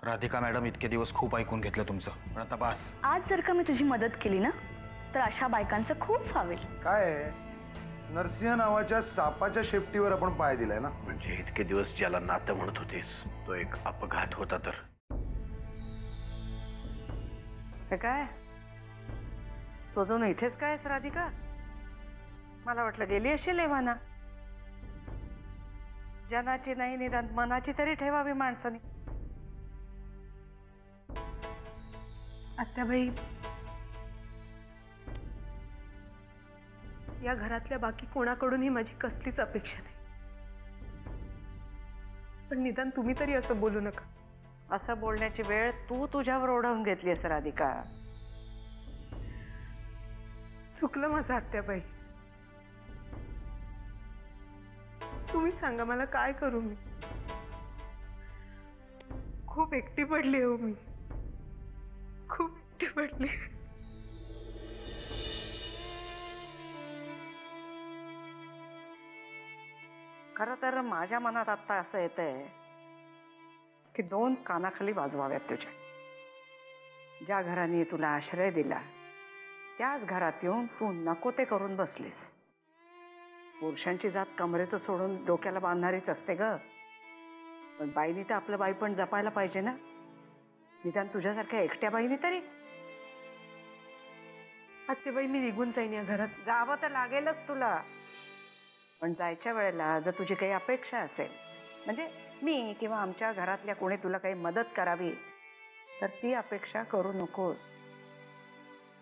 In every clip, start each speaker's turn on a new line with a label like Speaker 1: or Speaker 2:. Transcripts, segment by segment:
Speaker 1: Radhika madam, इतके दिवस खूप ऐकून घेतलं तुमचं, पण आता बस.
Speaker 2: आज जर का मी तुझी मदत केली ना तर अशा बायकांचं खूप फावेल.
Speaker 3: काय नरसिंह नावाच्या सापाच्या शेपटीवर आपण पाय दिलाय ना.
Speaker 4: म्हणजे इतके दिवस ज्याला नातं म्हणत होतीस तो एक अपघात होता तर?
Speaker 5: काय तो अजून इथेच काय राधिका? मला वाटलं गेली असेल एव्हाना. जनाची नाही निदान मनाची तरी ठेवावी माणसाने.
Speaker 6: आत्याबाई, या घरातल्या बाकी कोणाकडूनही माझी कसलीच अपेक्षा नाही, पण निदान तुम्ही तरी असं बोलू नका.
Speaker 5: असं बोलण्याची वेळ तू तुझ्यावर ओढवून घेतलीस राधिका.
Speaker 6: चुकलं माझं आत्याबाई. तुम्हीच सांगा मला काय करू मी. खूप एकटी पडली हो मी, खूप एकटी पडली.
Speaker 5: खरं तर माझ्या मनात आत्ता असं येतंय की दोन कानाखाली वाजवाव्यात तुझ्या. ज्या घराने तुला आश्रय दिला त्याच घरात येऊन तू नको ते करून बसलीस. पुरुषांची जात कमरेचं सोडून डोक्याला बांधणारीच असते ग. पण बाईनी तर आपलं बाई पण जपायला पाहिजे ना, निदान तुझ्यासारख्या एकट्या बाईनी तरी.
Speaker 6: आत्याबाई, मी निघून जाईन या घरात.
Speaker 5: जावं तर लागेलच तुला, पण जायच्या वेळेला जर तुझी काही अपेक्षा असेल, म्हणजे मी किंवा आमच्या घरातल्या कोणी तुला काही मदत करावी, तर ती अपेक्षा करू नकोस.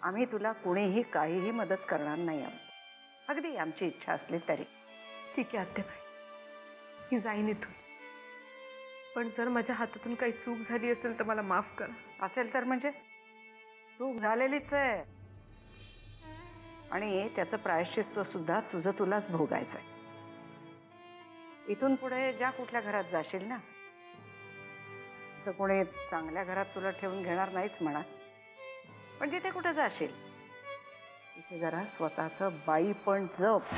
Speaker 5: आम्ही तुला कुणीही काहीही मदत करणार नाही आहोत, अगदी आमची इच्छा असली तरी.
Speaker 6: ठीक आहे आत्याबाई, मी जाईन इथून. पण जर माझ्या हातातून काही चूक झाली असेल तर मला माफ करा.
Speaker 5: असेल तर म्हणजे चूक झालेलीच आहे आणि त्याचं प्रायश्चित्त सुद्धा तुझं तुलाच भोगायचंय. इथून पुढे ज्या कुठल्या घरात जाशील ना, तर कोणी चांगल्या घरात तुला ठेवून घेणार नाहीच म्हणा, पण जिथे कुठे जाशील तिथे जरा स्वतःचं बाई पण जप.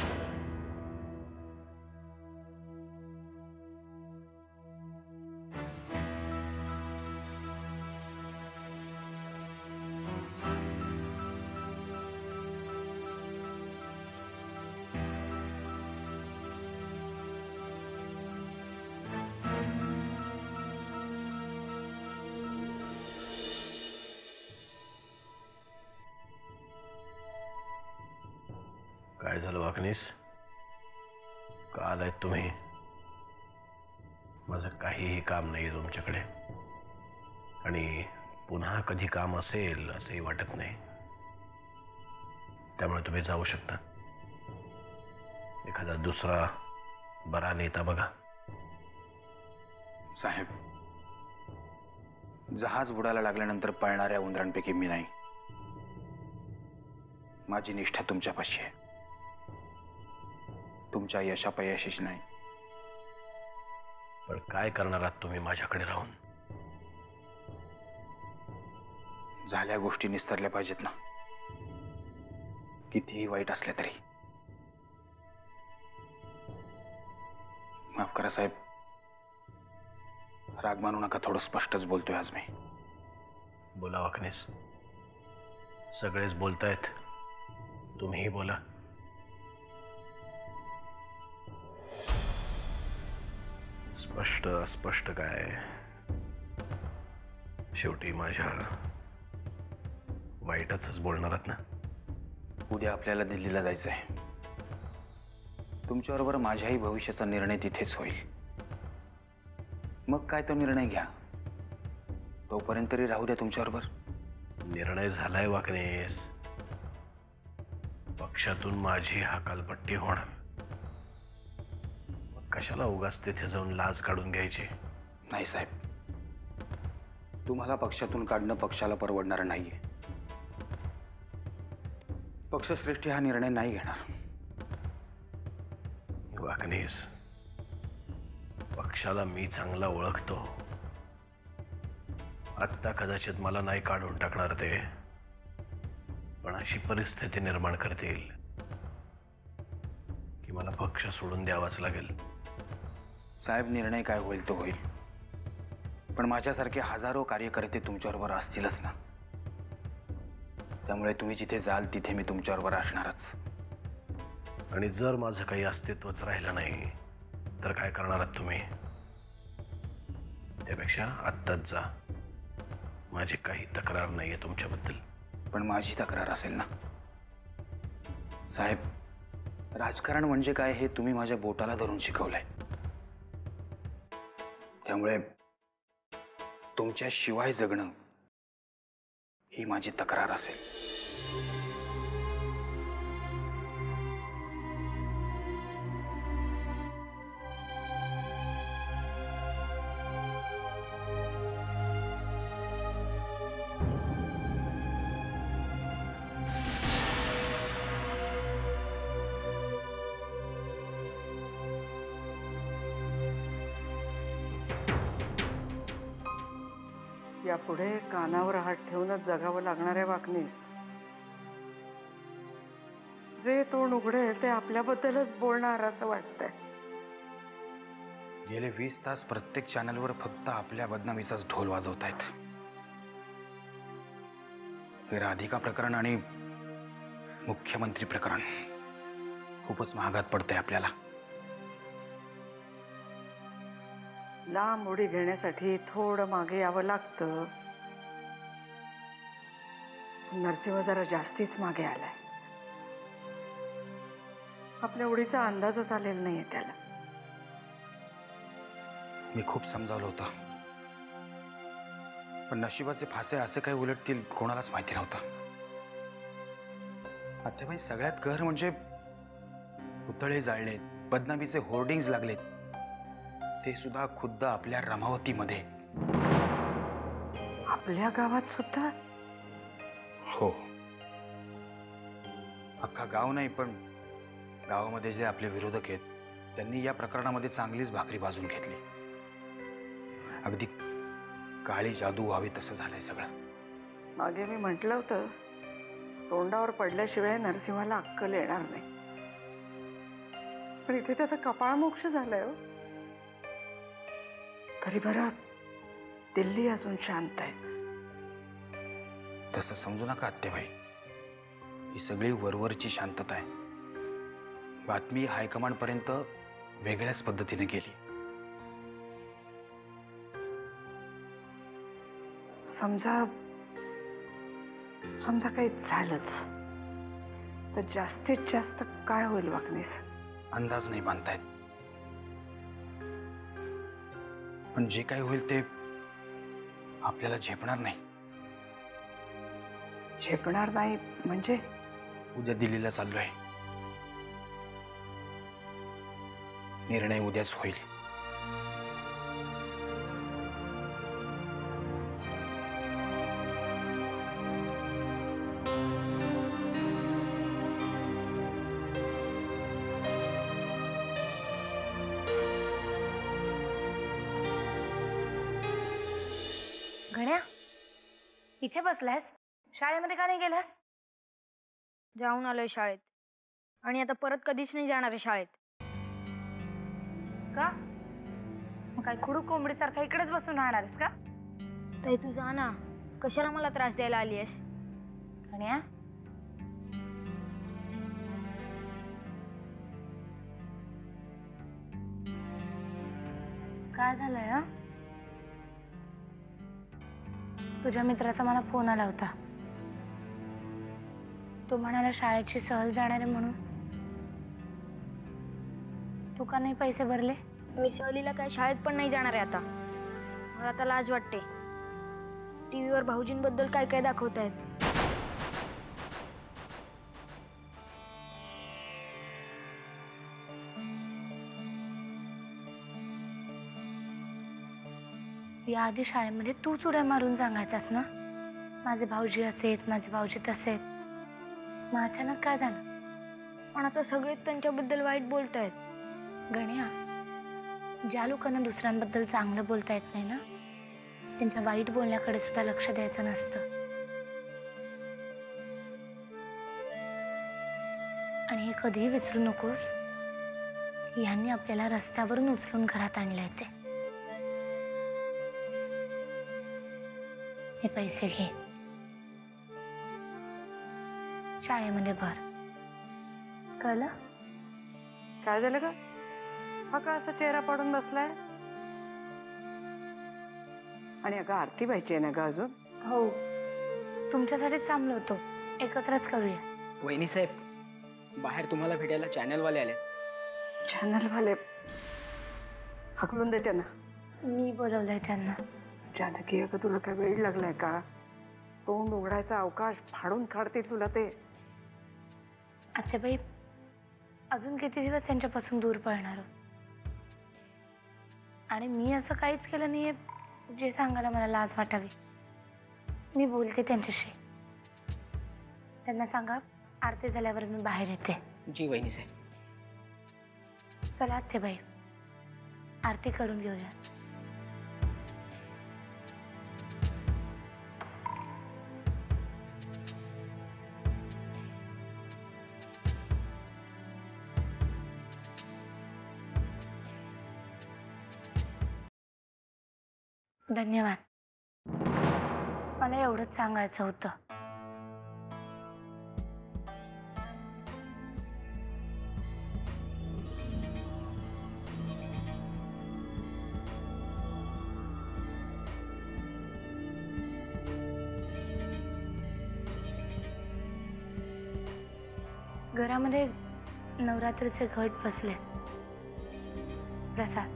Speaker 4: काय झालं वाकनीस? का आलाय तुम्ही? माझं काहीही काम नाही तुमच्याकडे आणि पुन्हा कधी काम असेल असंही वाटत नाही. त्यामुळे तुम्ही जाऊ शकता. एखादा दुसरा बरा नेता बघा.
Speaker 1: साहेब, जहाज बुडायला लागल्यानंतर पळणाऱ्या उंदरांपैकी मी नाही. माझी निष्ठा तुमच्यापाशी आहे, तुमच्या यशापयशाची नाही.
Speaker 4: पण काय करणार आहात तुम्ही माझ्याकडे राहून?
Speaker 1: झाल्या गोष्टी निस्तरल्या पाहिजेत ना, कितीही वाईट असल्या तरी. माफ करा साहेब, राग मानू नका. थोडं स्पष्टच बोलतोय आज मी.
Speaker 4: बोला वाकनीस, सगळेच बोलतायत, तुम्हीही बोला. स्पष्ट अस्पष्ट काय, शेवटी माझ्या वाईटच बोलणार आहात ना.
Speaker 1: उद्या आपल्याला दिल्लीला जायचंय. तुमच्याबरोबर माझ्याही भविष्याचा निर्णय तिथेच होईल. मग काय तो निर्णय घ्या, तोपर्यंत तरी राहू द्या तुमच्याबरोबर.
Speaker 4: निर्णय झालाय वाकनीस. पक्षातून माझी हकालपट्टी होणार. मग कशाला उगाच तिथे जाऊन लाज काढून घ्यायची?
Speaker 1: नाही साहेब, तुम्हाला पक्षातून काढणं पक्षाला परवडणार नाहीये. पक्षश्रेष्ठी हा निर्णय नाही घेणार.
Speaker 4: वाकनीस, पक्षाला मी चांगला ओळखतो. आत्ता कदाचित मला नाही काढून टाकणार ते, पण अशी परिस्थिती निर्माण करतील की मला पक्ष सोडून द्यावाच लागेल.
Speaker 1: साहेब, निर्णय काय होईल तो होईल. पण माझ्यासारखे हजारो कार्यकर्ते तुमच्याबरोबर असतीलच ना. त्यामुळे तुम्ही जिथे जाल तिथे मी तुमच्याबरोबर असणारच.
Speaker 4: आणि जर माझं काही अस्तित्वच राहिलं नाही तर काय करणार आहात तुम्ही? त्यापेक्षा आत्ताच जा. माझी काही तक्रार नाहीये तुमच्याबद्दल.
Speaker 1: पण माझी तक्रार असेल ना साहेब. राजकारण म्हणजे काय हे तुम्ही माझ्या बोटाला धरून शिकवलंय. त्यामुळे तुमच्या शिवाय जगणं ही माझी तक्रार असेल.
Speaker 5: यापुढे कानावर हात ठेवूनच जगावं लागणार आहे वाकनीस. जे तोंड उघडेल ते आपल्याबद्दलच बोलणार असं वाटतंय.
Speaker 1: गेले 20 तास प्रत्येक चॅनलवर फक्त आपल्या बदनामीचाच ढोल वाजवतायत. हे राधिका प्रकरण आणि मुख्यमंत्री प्रकरण खूपच महागात पडतंय आपल्याला.
Speaker 5: लांब उडी घेण्यासाठी थोडं मागे यावं लागतं. नरसिंह जरा जास्तीच मागे आलाय. आपल्या उडीचा अंदाजच आलेला नाहीये त्याला.
Speaker 1: मी खूप समजावलं होतं, पण नशिबाचे फासे असे काही उलटतील कोणालाच माहिती नव्हतं. आत्याबाई, सगळ्यात कहर म्हणजे पुतळे जाळलेत, बदनामीचे होर्डिंग्ज लागलेत, ते सुद्धा खुद्द आपल्या रमावतीमध्ये.
Speaker 5: आपल्या गावात सुद्धा?
Speaker 1: हो. अख्खा गाव नाही, पण गावामध्ये जे आपले विरोधक आहेत त्यांनी या प्रकरणामध्ये चांगलीच भाकरी बाजून घेतली. अगदी काळी जादू व्हावी तसं झालंय सगळं.
Speaker 5: मागे मी म्हटलं होतं, तोंडावर पडल्याशिवाय नरसिंहाला अक्कल येणार नाही. पण इथे त्याचा कपाळमोक्ष झालाय हो. तरी बरं, दिल्ली अजून शांत आहे.
Speaker 1: तसं समजू नका आत्याबाई. ही सगळी वरवरची शांतता आहे. बातमी हायकमांड पर्यंत वेगळ्याच पद्धतीने गेली.
Speaker 5: समजा काही झालंच तर जास्तीत जास्त काय होईल वाकनीस?
Speaker 1: अंदाज नाही बांधतायत, पण जे काही होईल ते आपल्याला झेपणार नाही.
Speaker 5: झेपणार नाही म्हणजे?
Speaker 1: उद्या दिल्लीला चाललोय. निर्णय उद्याच होईल.
Speaker 7: गण्या, इथे बसलायस? शाळेमध्ये का नाही गेलास?
Speaker 8: जाऊन आलोय शाळेत आणि आता परत कधीच नाही जाणार आहे शाळेत.
Speaker 7: का? मग काय खुडू कोंबडीसारखा इकडेच बसून राहणार आहेस का?
Speaker 8: ताई तू जा ना, कशाला मला त्रास द्यायला आली आहेस?
Speaker 7: गण्या, काय झालंय? हा, तुझ्या मित्राचा मला फोन आला होता. तो म्हणाला शाळेची सहल जाणार आहे म्हणून. तू का नाही पैसे भरले?
Speaker 8: मी सहलीला काय शाळेत पण नाही जाणार आहे आता. मला आता लाज वाटते. टीव्हीवर भाऊजींबद्दल काय काय दाखवतायत.
Speaker 7: याआधी शाळेमध्ये तूच उड्या मारून सांगायचास ना, माझे भाऊजी असेत, माझे भाऊजी तसेत. मग अचानक काय झालं?
Speaker 8: पण आता सगळेच त्यांच्याबद्दल वाईट बोलतायत.
Speaker 7: गण्या, ज्या लोकांना दुसऱ्यांबद्दल चांगलं बोलता येत नाही ना, त्यांच्या वाईट बोलण्याकडे सुद्धा लक्ष द्यायचं नसतं. आणि हे कधीही विसरू नकोस, ह्यांनी आपल्याला रस्त्यावरून उचलून घरात आणलंय ते. हे पैसे घे, शाळेमध्ये भर. कळलं?
Speaker 5: काय झालं का? हा का असा चेहरा पडून बसलाय? आणि अगं आरती व्हायची आहे ना ग अजून?
Speaker 7: हो, तुमच्यासाठीच थांबलो होतो. एकत्रच करूया.
Speaker 9: वहिनी साहेब, बाहेर तुम्हाला भेटायला चॅनलवाले आले.
Speaker 5: चॅनलवाले हकलून देते ना.
Speaker 7: मी बोलवलंय त्यांना.
Speaker 5: जानकी अगं तुला काय वेळ लागलाय का? तोंड उघडायचा अवकाश फाडून काढतील तुला ते.
Speaker 7: आत्याबाई, अजून किती दिवस त्यांच्यापासून दूर पळणार आहोत? आणि मी असं काहीच केलं नाहीये जे सांगायला मला लाज वाटावी. मी बोलते त्यांच्याशी. त्यांना सांगा आरती झाल्यावर मी बाहेर येते.
Speaker 9: जी वहिनी साहेब.
Speaker 7: चला आत्याबाई, आरती करून घेऊया. धन्यवाद. मला एवढंच सांगायचं होतं. घरामध्ये नवरात्रीचे घट बसलेत. प्रसाद,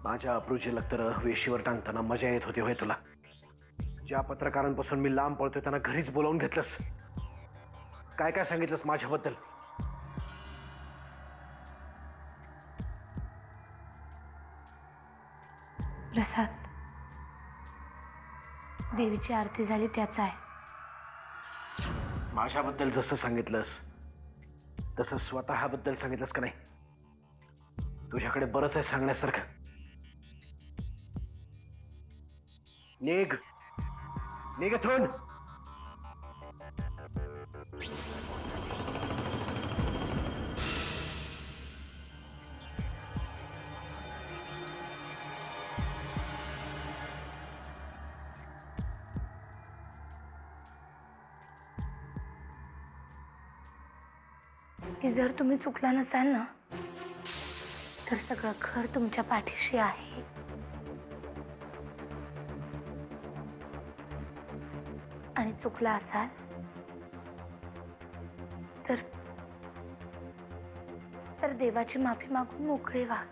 Speaker 4: माझ्या अप्रूची तर वेशीवर टांगताना मजा येत होती होय तुला? ज्या पत्रकारांपासून मी लांब पळतोय त्यांना घरीच बोलावून घेतलंस. काय काय सांगितलंस माझ्याबद्दल?
Speaker 7: प्रसाद, देवीची आरती झाली त्याचा आहे.
Speaker 4: माझ्याबद्दल जसं सांगितलंस तसं स्वतःबद्दल सांगितलंस का नाही? तुझ्याकडे बरंच आहे सांगण्यासारखं. निघ निघ इथून.
Speaker 7: की जर तुम्ही चुकला नसाल ना तर सगळं घर तुमच्या पाठीशी आहे. आणि चुकला असाल तर देवाची माफी मागून मोकळे व्हा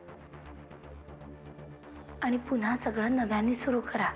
Speaker 7: आणि पुन्हा सगळं नव्याने सुरू करा.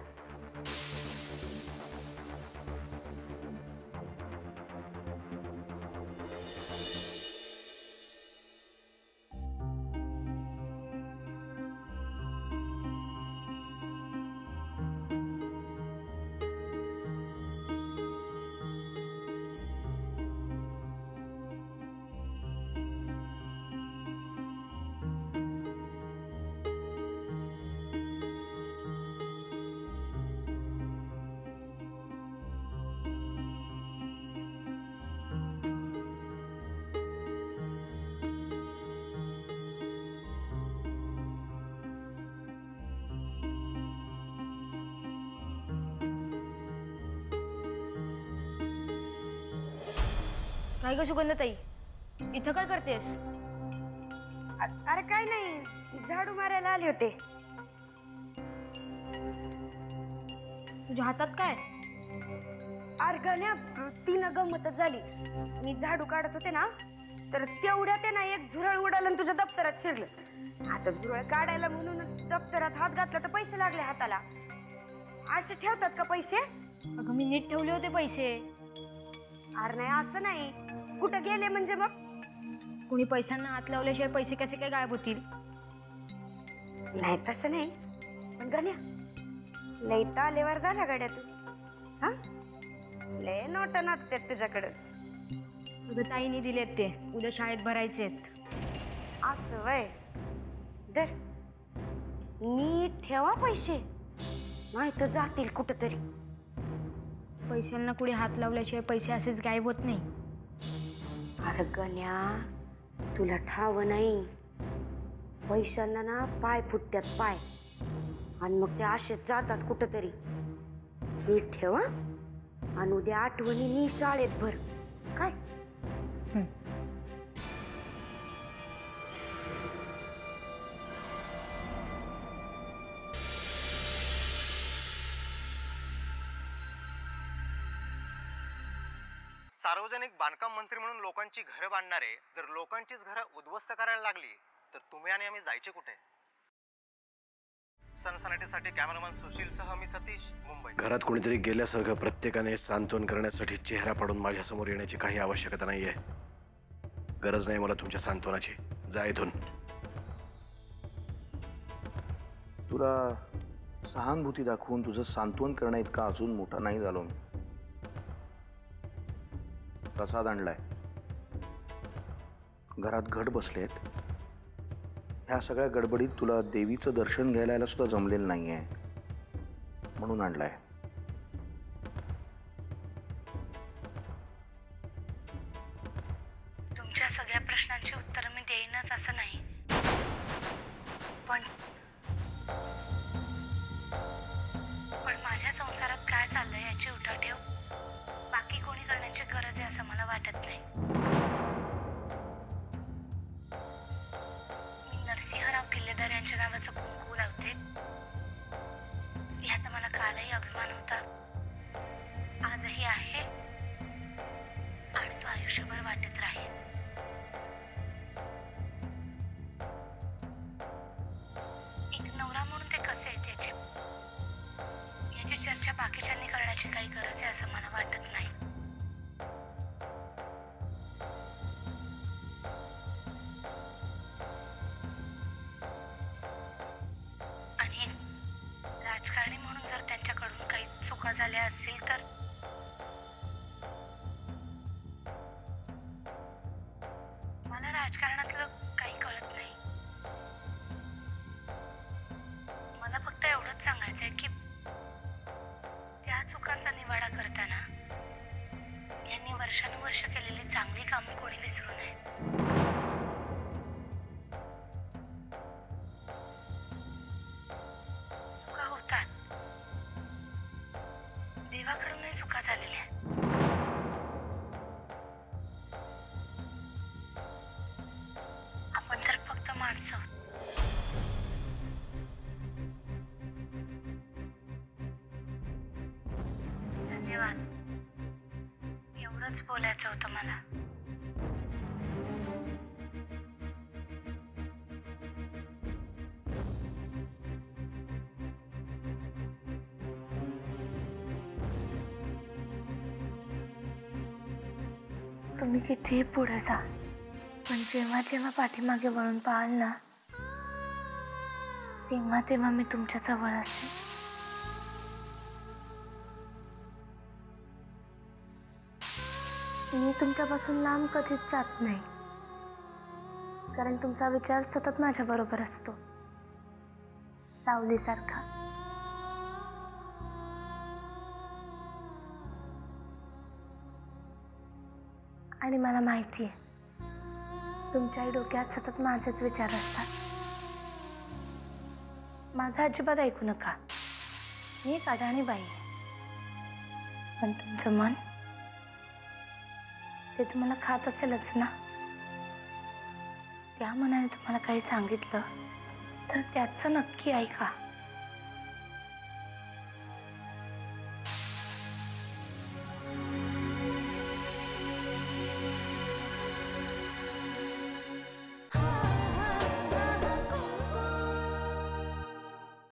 Speaker 8: काय ग सुगंधताई, इथं काय करतेस?
Speaker 5: अरे काय नाही, झाडू मारायला आले होते.
Speaker 8: तुझ्या हातात काय?
Speaker 5: अरे गण्या, ती ना गंमतच झाली. मी झाडू काढत होते ना तर तेवढ्या ते ना एक झुरळ उडालं आणि तुझ्या दप्तरात शिरलं. आता झुरळ काढायला म्हणून दप्तरात हात घातला तर पैसे लागले हाताला. असे ठेवतात का पैसे?
Speaker 8: अगं मी नीट ठेवले होते पैसे.
Speaker 5: अरे नाही, असं नाही. कुठं गेले म्हणजे? मग
Speaker 8: कुणी पैशांना हात लावल्याशिवाय पैसे कसे काय गायब होतील?
Speaker 5: नाही तसं नाही. पण गण्या, लईता आल्यावर झाला गाड्या तू. हा लय नोट नाचतात तुझ्याकडं.
Speaker 8: तुझं ताईने दिलेत ते उद्या शाळेत भरायचे आहेत.
Speaker 5: असं वय दर नीट ठेवा पैसे, नाही तर जातील कुठंतरी.
Speaker 8: पैशांना कुठे हात लावल्याशिवाय पैसे असेच गायब होत नाही.
Speaker 5: अरे गण्या, तुला ठाव नाही, पैशांना ना पाय फुटत्यात पाय, आणि मग ते असेच जातात कुठंतरी. नीट ठेवा आणि उद्या आठवणीने शाळेत भर काय.
Speaker 10: सार्वजनिक बांधकाम मंत्री म्हणून लोकांची घरं बांधणारे जर लोकांचीच घरं उद्ध्वस्त करायला लागली तर तुम्ही आणि आम्ही जायचे कुठे? सनसनाटीसाठी कॅमेरामन सुशील सह मी सतीश, मुंबई.
Speaker 4: घरात कोणीतरी गेल्यासारखं प्रत्येकाने सांत्वन करण्यासाठी चेहरा पाडून माझ्यासमोर येण्याची काही आवश्यकता नाहीये. गरज नाही मला तुमच्या सांत्वनाची. जा इथून.
Speaker 3: तुला सहानुभूती दाखवून तुझं सांत्वन करणं इतका अजून मोठा नाही झालो मी. प्रसाद आणलाय, घरात घट बसलेत. ह्या सगळ्या गडबडीत तुला देवीचं दर्शन घ्यायला सुद्धा जमलेलं नाहीये, म्हणून आणलाय.
Speaker 7: तुमच्या सगळ्या प्रश्नांची उत्तर मी देईनच असं नाही, पण माझ्या संसारात काय चाललंय याची उठाठेव बाकी कोणी करण्याची गरज आहे असं मला वाटत नाही. मी नरसिंहराव किल्लेदार यांच्या नावाचं कुंकू लावते. ह्याचा मला कालही अभिमान होता, आजही आहे आणि तो आयुष्यभर वाटत राहील. एक नवरा म्हणून ते कसे आहेत याची चर्चा बाकीच्यांनी करण्याची काही गरज आहे असं मला वाटत नाही. आणि राजकारणी म्हणून जर त्यांच्याकडून काही चुका झाल्या असतील तर मला राजकारणातलं काही कळत नाही. मला फक्त एवढंच सांगायचंय की त्या चुकांचा निवाडा करताना यांनी वर्षानुवर्ष केलेली चांगली कामं कोणी विसरू नयेत. चुका होतात, देवाकडूनही चुका झालेल्या आहेत. आपण तर फक्त माणसं आहोत. धन्यवाद. एवढंच बोलायचं होतं मला. तुम्ही कितीही पुढे जा, पण जेव्हा जेव्हा पाठीमागे वळून पाहाल ना, तेव्हा तेव्हा मी तुमच्या जवळ असेल. मी तुमच्यापासून लांब कधीच जात नाही, कारण तुमचा विचार सतत माझ्या बरोबर असतो, सावलीसारखा. आणि मला माहिती आहे, तुमच्याही डोक्यात सतत माझेच विचार असतात. माझा अजिबात ऐकू नका, मी एक अडाणी बाई आहे, पण तुमचं मन ते तुम्हाला खात असेलच ना. त्या मनाने तुम्हाला काही सांगितलं तर त्याचं नक्की ऐका.